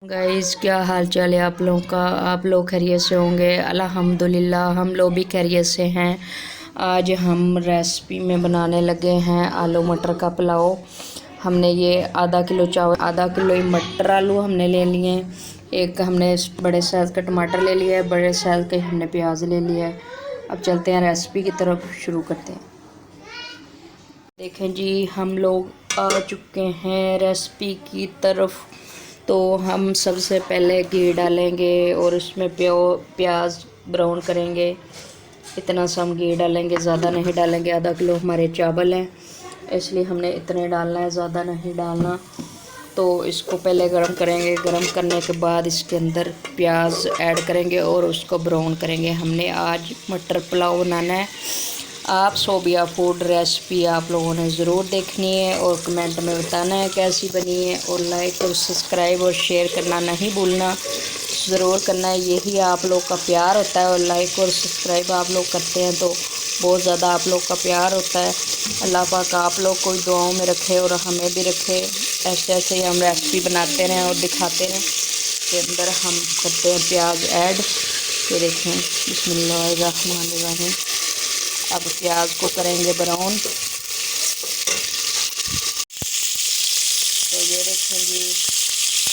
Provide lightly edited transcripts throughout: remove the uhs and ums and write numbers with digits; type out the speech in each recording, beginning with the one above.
Guys, क्या हाल चाल है आप लोगों का। आप लोग खैरियत से होंगे। अल्हम्दुलिल्लाह हम लोग भी खैरियत से हैं। आज हम रेसिपी में बनाने लगे हैं आलू मटर का पुलाव। हमने ये आधा किलो चावल, आधा किलो ही मटर आलू हमने ले लिए हैं। एक हमने बड़े साइज़ का टमाटर ले लिया है, बड़े साइज़ के हमने प्याज ले लिया है। अब चलते हैं रेसिपी की तरफ, शुरू करते हैं। देखें जी, हम लोग आ चुके हैं रेसिपी की तरफ। तो हम सबसे पहले घी डालेंगे और उसमें प्याज ब्राउन करेंगे। इतना सा हम घी डालेंगे, ज़्यादा नहीं डालेंगे। आधा किलो हमारे चावल हैं, इसलिए हमने इतने डालना है, ज़्यादा नहीं डालना। तो इसको पहले गरम करेंगे। गरम करने के बाद इसके अंदर प्याज ऐड करेंगे और उसको ब्राउन करेंगे। हमने आज मटर पुलाव बनाना है। आप सोबिया फूड रेसिपी आप लोगों ने ज़रूर देखनी है और कमेंट में बताना है कैसी बनी है, और लाइक और सब्सक्राइब और शेयर करना नहीं भूलना, ज़रूर करना है। यही आप लोग का प्यार होता है, और लाइक और सब्सक्राइब आप लोग करते हैं तो बहुत ज़्यादा आप लोग का प्यार होता है। अल्लाह पाक आप लोग को दुआओं में रखे और हमें भी रखे। ऐसे ऐसे ही हम रेसिपी बनाते रहें और दिखाते रहें। इसके अंदर हम करते हैं प्याज ऐड। ये देखें, बिस्मिल्लाहिर्रहमानिर्रहीम। अब प्याज को करेंगे ब्राउन। तो ये देखें जी,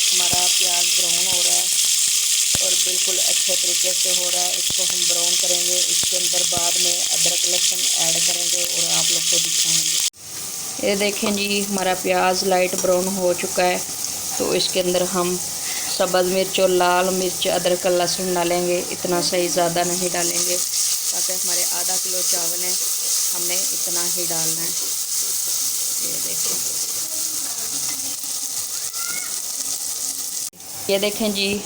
हमारा प्याज ब्राउन हो रहा है और बिल्कुल अच्छे तरीके से हो रहा है। इसको हम ब्राउन करेंगे। इसके अंदर बाद में अदरक लहसुन ऐड करेंगे और आप लोग को दिखाएंगे। ये देखें जी, हमारा प्याज लाइट ब्राउन हो चुका है। तो इसके अंदर हम सब्ज़ मिर्च और लाल मिर्च, अदरक लहसुन डालेंगे। इतना सही, ज़्यादा नहीं डालेंगे, ताकि हमारे आधा किलो चावल हैं, हमने इतना ही डालना है। ये देखें, ये देखें जी,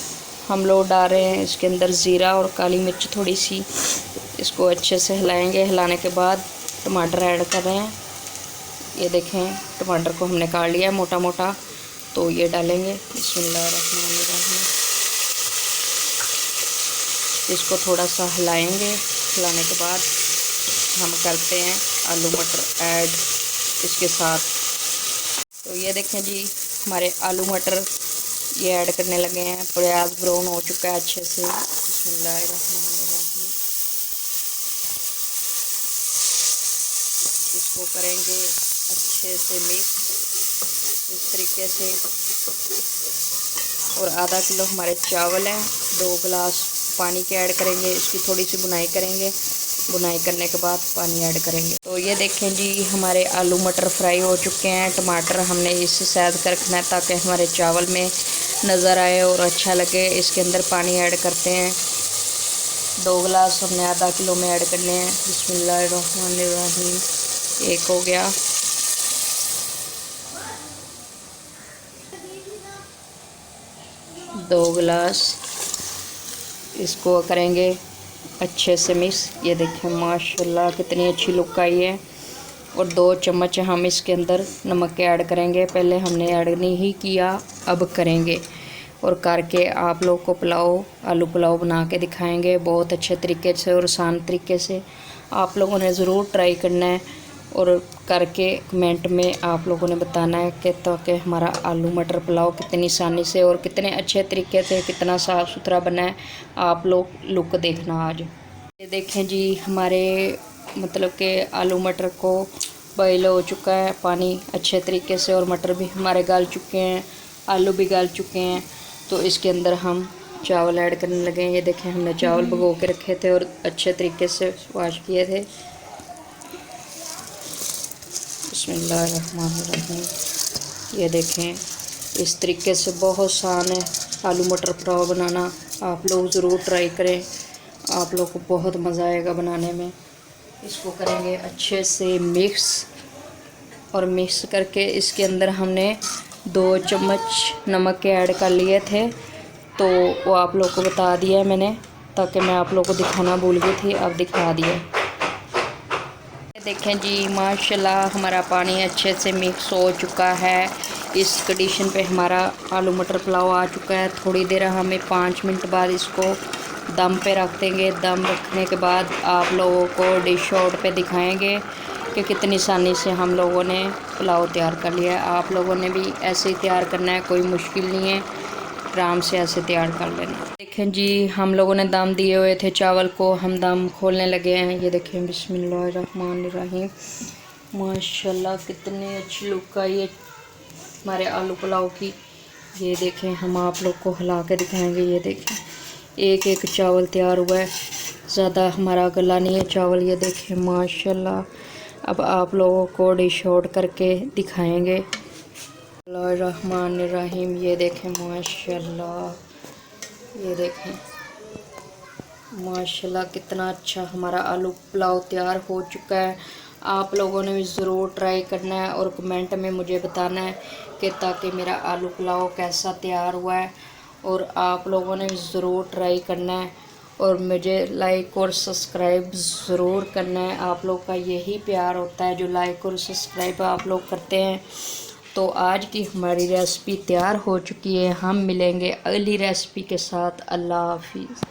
हम लोग डाल रहे हैं इसके अंदर ज़ीरा और काली मिर्च थोड़ी सी। इसको अच्छे से हिलाएंगे। हिलाने के बाद टमाटर ऐड कर रहे हैं। ये देखें, टमाटर को हमने काट लिया मोटा मोटा, तो ये डालेंगे। बिस्मिल्लाहिर्रहमानिर्रहीम। इसको थोड़ा सा हिलाएंगे। हिलाने के बाद हम करते हैं आलू मटर ऐड इसके साथ। तो ये देखें जी, हमारे आलू मटर ये ऐड करने लगे हैं। प्याज ब्राउन हो चुका है अच्छे से। बिस्मिल्लाहिर्रहमानिर्रहीम। इसको करेंगे अच्छे से मिक्स इस तरीके से। और आधा किलो हमारे चावल हैं, 2 गिलास पानी के ऐड करेंगे। इसकी थोड़ी सी बुनाई करेंगे। बुनाई करने के बाद पानी ऐड करेंगे। तो ये देखें जी, हमारे आलू मटर फ्राई हो चुके हैं। टमाटर हमने इस साइज़ का रखना है ताकि हमारे चावल में नज़र आए और अच्छा लगे। इसके अंदर पानी ऐड करते हैं। 2 गिलास हमने आधा किलो में ऐड करने हैं। बिस्मिल्लाहिर्रहमानिर्रहीम। एक हो गया। दो गिलास। इसको करेंगे अच्छे से मिक्स। ये देखें, माशाल्लाह कितनी अच्छी लुक आई है। और 2 चम्मच हम इसके अंदर नमक के ऐड करेंगे। पहले हमने ऐड नहीं किया, अब करेंगे। और करके आप लोग को आलू पुलाव बना के दिखाएंगे बहुत अच्छे तरीके से और आसान तरीके से। आप लोगों ने ज़रूर ट्राई करना है और करके कमेंट में आप लोगों ने बताना है कि ताकि हमारा आलू मटर पुलाव कितनी आसानी से और कितने अच्छे तरीके से, कितना साफ़ सुथरा बना है। आप लोग लुक देखना आज। ये देखें जी, हमारे मतलब कि आलू मटर को बॉयल हो चुका है पानी अच्छे तरीके से, और मटर भी हमारे गल चुके हैं, आलू भी गल चुके हैं। तो इसके अंदर हम चावल ऐड करने लगे हैं। ये देखें, हमने चावल भिगो के रखे थे और अच्छे तरीके से वॉश किए थे। बिस्मिल्लाहिर्रहमानिर्रहीम। ये देखें, इस तरीके से बहुत आसान है आलू मटर पुलाव बनाना। आप लोग ज़रूर ट्राई करें, आप लोग को बहुत मज़ा आएगा बनाने में। इसको करेंगे अच्छे से मिक्स, और मिक्स करके इसके अंदर हमने 2 चम्मच नमक के ऐड कर लिए थे। तो वो आप लोग को बता दिया मैंने, ताकि मैं आप लोग को दिखाना भूल गई थी, अब दिखा दिया। देखें जी, माशाल्लाह हमारा पानी अच्छे से मिक्स हो चुका है। इस कंडीशन पे हमारा आलू मटर पुलाव आ चुका है। थोड़ी देर हमें 5 मिनट बाद इसको दम पे रख देंगे। दम रखने के बाद आप लोगों को डिश आउट पे दिखाएंगे कि कितनी आसानी से हम लोगों ने पुलाव तैयार कर लिया है। आप लोगों ने भी ऐसे ही तैयार करना है, कोई मुश्किल नहीं है। आराम से ऐसे तैयार कर लेना। देखें जी, हम लोगों ने दम दिए हुए थे चावल को, हम दम खोलने लगे हैं। ये देखें, बिस्मिल्लाहिर्रहमानिर्रहीम। माशाल्लाह कितनी अच्छी लुक आई है हमारे आलू पुलाव की। ये देखें, हम आप लोग को हिला के दिखाएंगे। ये देखें, एक एक चावल तैयार हुआ है, ज़्यादा हमारा गला नहीं है चावल। ये देखें माशाल्लाह। अब आप लोगों को डिश आउट करके दिखाएंगे। रहमानिर्रहीम। ये देखें माशाल्लाह, ये देखें माशाल्लाह कितना अच्छा हमारा आलू पुलाव तैयार हो चुका है। आप लोगों ने भी ज़रूर ट्राई करना है और कमेंट में मुझे बताना है कि ताकि मेरा आलू पुलाव कैसा तैयार हुआ है। और आप लोगों ने भी ज़रूर ट्राई करना है और मुझे लाइक और सब्सक्राइब ज़रूर करना है। आप लोग का यही प्यार होता है जो लाइक और सब्सक्राइब आप लोग करते हैं। तो आज की हमारी रेसिपी तैयार हो चुकी है। हम मिलेंगे अगली रेसिपी के साथ। अल्लाह हाफिज़।